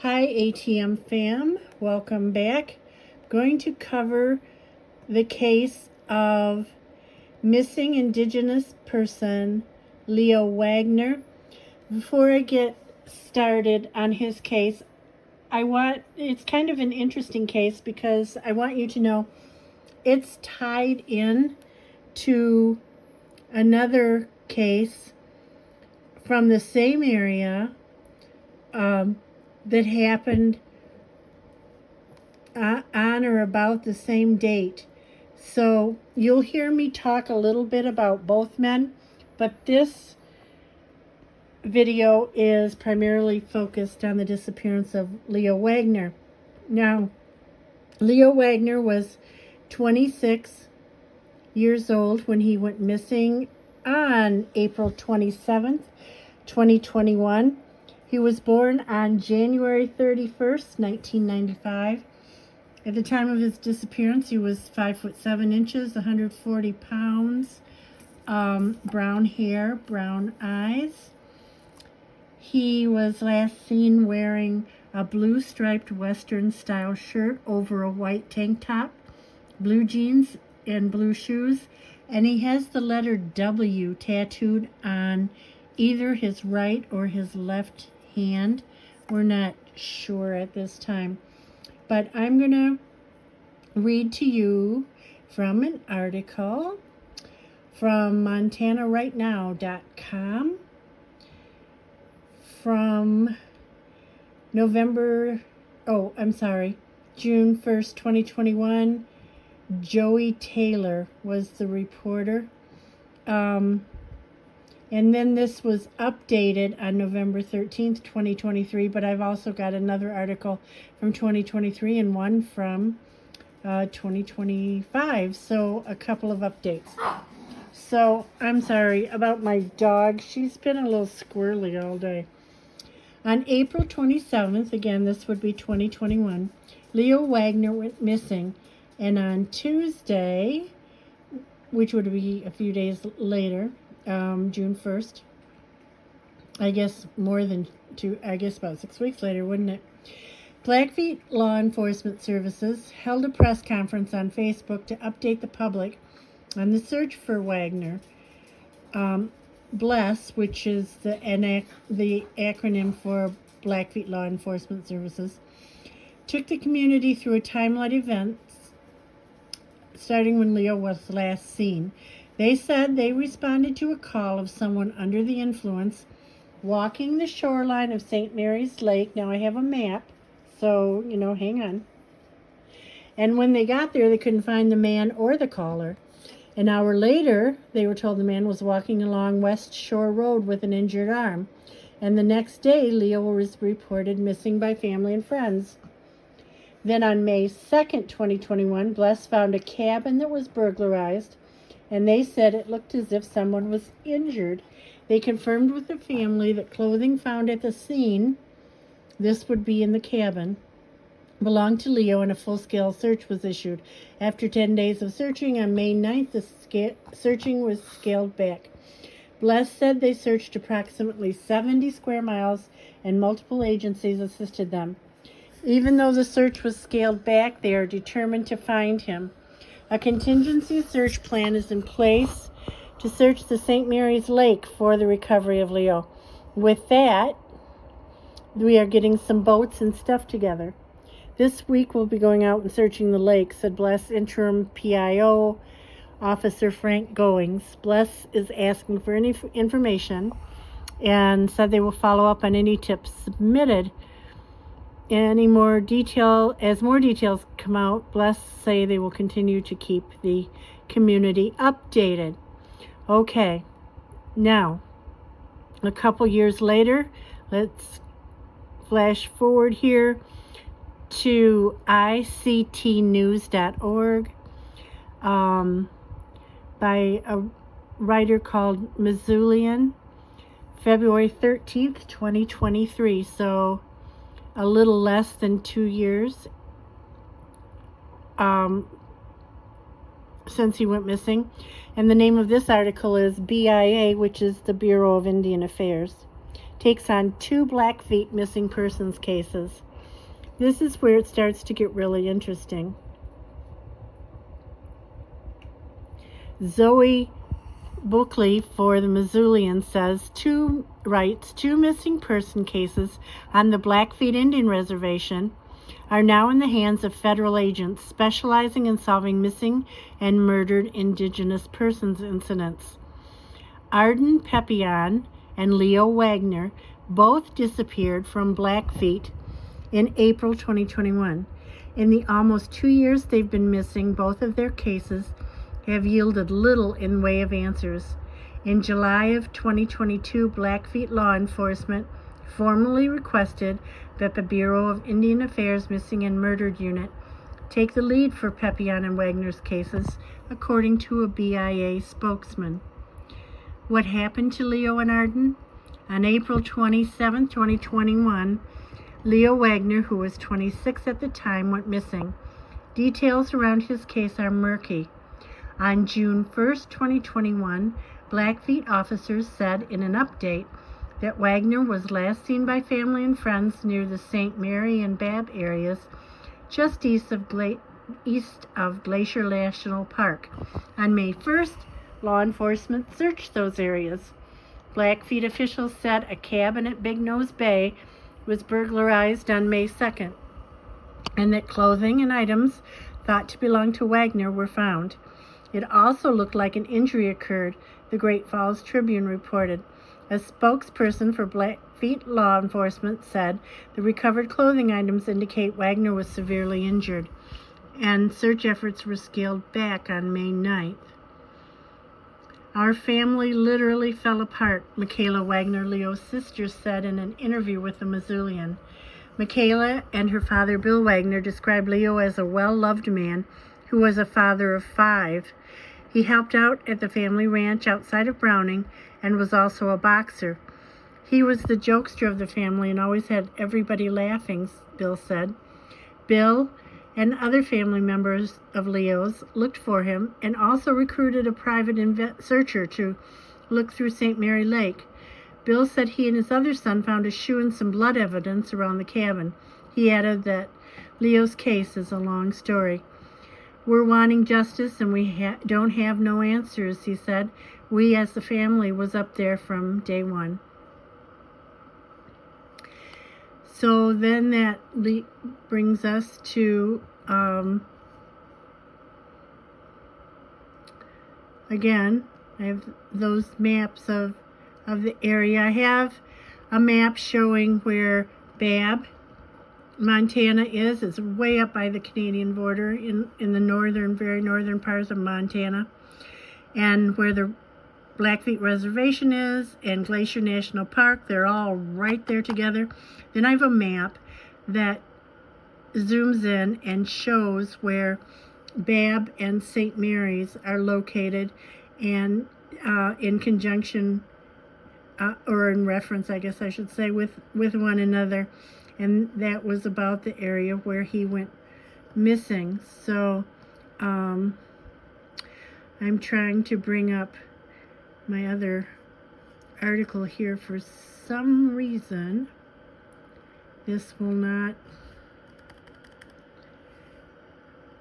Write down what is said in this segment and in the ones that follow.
Hi ATM fam, welcome back. I'm going to cover the case of missing Indigenous person Leo Wagner. Before I get started on his case, it's kind of an interesting case because I want you to know it's tied in to another case from the same area that happened on or about the same date. So you'll hear me talk a little bit about both men, but this video is primarily focused on the disappearance of Leo Wagner. Now, Leo Wagner was 26 years old when he went missing on April 27th, 2021. He was born on January 31st, 1995. At the time of his disappearance, he was 5'7", 140 pounds, brown hair, brown eyes. He was last seen wearing a blue striped Western style shirt over a white tank top, blue jeans, and blue shoes, and he has the letter W tattooed on either his right or his left hand. We're not sure at this time, but I'm going to read to you from an article from MontanaRightNow.com from June 1st, 2021. Joey Taylor was the reporter. And then this was updated on November 13th, 2023, but I've also got another article from 2023 and one from 2025, so a couple of updates. So I'm sorry about my dog. She's been a little squirrely all day. On April 27th, again, this would be 2021, Leo Wagner went missing, and on Tuesday, which would be a few days later, June 1st, about 6 weeks later, wouldn't it? Blackfeet Law Enforcement Services held a press conference on Facebook to update the public on the search for Wagner. BLESS, which is the acronym for Blackfeet Law Enforcement Services, took the community through a timeline of events starting when Leo was last seen. They said they responded to a call of someone under the influence walking the shoreline of St. Mary's Lake. Now I have a map, so, hang on. And when they got there, they couldn't find the man or the caller. An hour later, they were told the man was walking along West Shore Road with an injured arm. And the next day, Leo was reported missing by family and friends. Then on May 2nd, 2021, Bless found a cabin that was burglarized, and they said it looked as if someone was injured. They confirmed with the family that clothing found at the scene, this would be in the cabin, belonged to Leo, and a full-scale search was issued. After 10 days of searching, on May 9th, the searching was scaled back. Bless said they searched approximately 70 square miles, and multiple agencies assisted them. Even though the search was scaled back, they are determined to find him. A contingency search plan is in place to search the St. Mary's Lake for the recovery of Leo. With that, we are getting some boats and stuff together. This week we'll be going out and searching the lake, said Bless interim PIO officer Frank Goings. Bless is asking for any information and said they will follow up on any tips submitted. As more details come out, Bless say they will continue to keep the community updated. Okay, now, a couple years later, let's flash forward here to ictnews.org by a writer called Missoulian, February 13th, 2023. So a little less than 2 years since he went missing. And the name of this article is BIA, which is the Bureau of Indian Affairs, takes on 2 Blackfeet missing persons cases. This is where it starts to get really interesting. Zoe Buckley for the Missoulian says two missing person cases on the Blackfeet Indian Reservation are now in the hands of federal agents specializing in solving missing and murdered Indigenous persons incidents. Arden Pepion and Leo Wagner both disappeared from Blackfeet in April 2021. In the almost 2 years they've been missing, both of their cases have yielded little in way of answers. In July of 2022, Blackfeet law enforcement formally requested that the Bureau of Indian Affairs Missing and Murdered Unit take the lead for Pepion and Wagner's cases, according to a BIA spokesman. What happened to Leo and Arden? On April 27, 2021, Leo Wagner, who was 26 at the time, went missing. Details around his case are murky. On June 1st, 2021, Blackfeet officers said in an update that Wagner was last seen by family and friends near the St. Mary and Babb areas, just east of Glacier National Park. On May 1st, law enforcement searched those areas. Blackfeet officials said a cabin at Big Nose Bay was burglarized on May 2nd, and that clothing and items thought to belong to Wagner were found. It also looked like an injury occurred, the Great Falls Tribune reported. A spokesperson for Blackfeet law enforcement said the recovered clothing items indicate Wagner was severely injured, and search efforts were scaled back on May 9th. Our family literally fell apart, Michaela Wagner, Leo's sister, said in an interview with the Missoulian. Michaela and her father, Bill Wagner, described Leo as a well-loved man who was a father of 5. He helped out at the family ranch outside of Browning and was also a boxer. He was the jokester of the family and always had everybody laughing, Bill said. Bill and other family members of Leo's looked for him and also recruited a private searcher to look through St. Mary Lake. Bill said he and his other son found a shoe and some blood evidence around the cabin. He added that Leo's case is a long story. We're wanting justice and we don't have no answers, he said. We as the family was up there from day one. So then that brings us to, again, I have those maps of the area. I have a map showing where Babb, Montana is. It's way up by the Canadian border in the very northern parts of Montana. And where the Blackfeet Reservation is and Glacier National Park, they're all right there together. Then I have a map that zooms in and shows where Babb and St. Mary's are located, and in conjunction, or in reference, I guess I should say, with one another. And that was about the area where he went missing. So I'm trying to bring up my other article here. For some reason this will not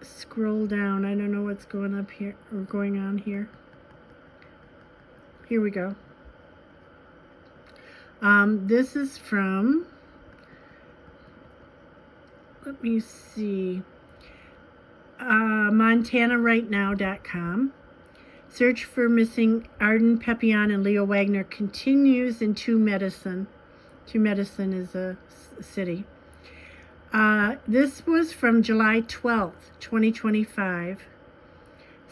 scroll down. I don't know what's going on here. Here we go. This is from, let me see, MontanaRightNow.com. Search for missing Arden Pepion and Leo Wagner continues in Two Medicine. Two Medicine is a city. This was from July 12th, 2025.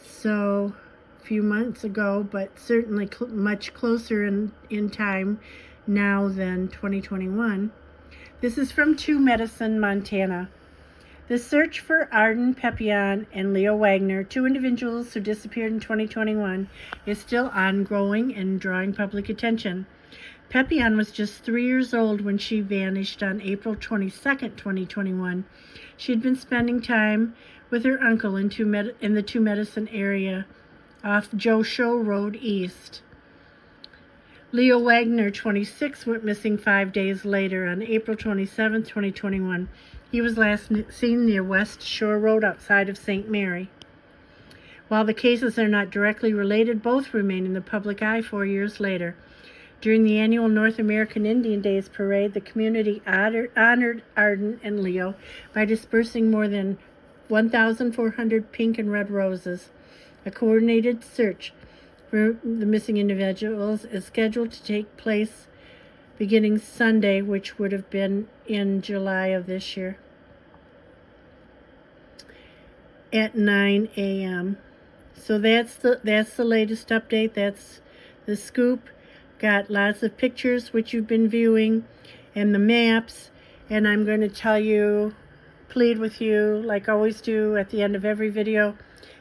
So a few months ago, but certainly much closer in time now than 2021. This is from Two Medicine, Montana. The search for Arden Pepion and Leo Wagner, two individuals who disappeared in 2021, is still ongoing and drawing public attention. Pepion was just 3 years old when she vanished on April 22nd, 2021. She had been spending time with her uncle in the Two Medicine area off Joe Show Road East. Leo Wagner, 26, went missing 5 days later on April 27, 2021. He was last seen near West Shore Road outside of St. Mary. While the cases are not directly related, both remain in the public eye 4 years later. During the annual North American Indian Days parade, the community honored Arden and Leo by dispersing more than 1,400 pink and red roses. A coordinated search for the missing individuals is scheduled to take place beginning Sunday, which would have been in July of this year, at 9 a.m. So that's the latest update. That's the scoop. Got lots of pictures which you've been viewing and the maps, and I'm going to tell you, plead with you like I always do at the end of every video,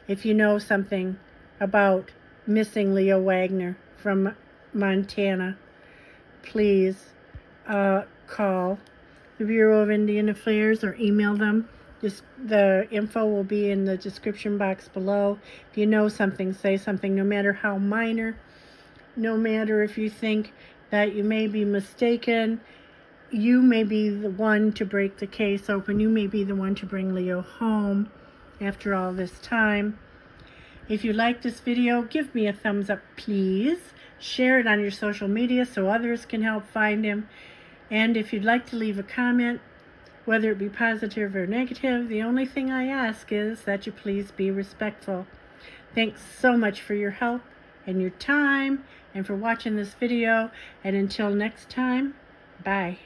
if you know something about missing Leo Wagner from Montana, please call the Bureau of Indian Affairs or email them. The info will be in the description box below. If you know something, say something, no matter how minor, no matter if you think that you may be mistaken. You may be the one to break the case open. You may be the one to bring Leo home after all this time. If you like this video, give me a thumbs up, please. Share it on your social media so others can help find him. And if you'd like to leave a comment, whether it be positive or negative, the only thing I ask is that you please be respectful. Thanks so much for your help and your time and for watching this video. And until next time, bye.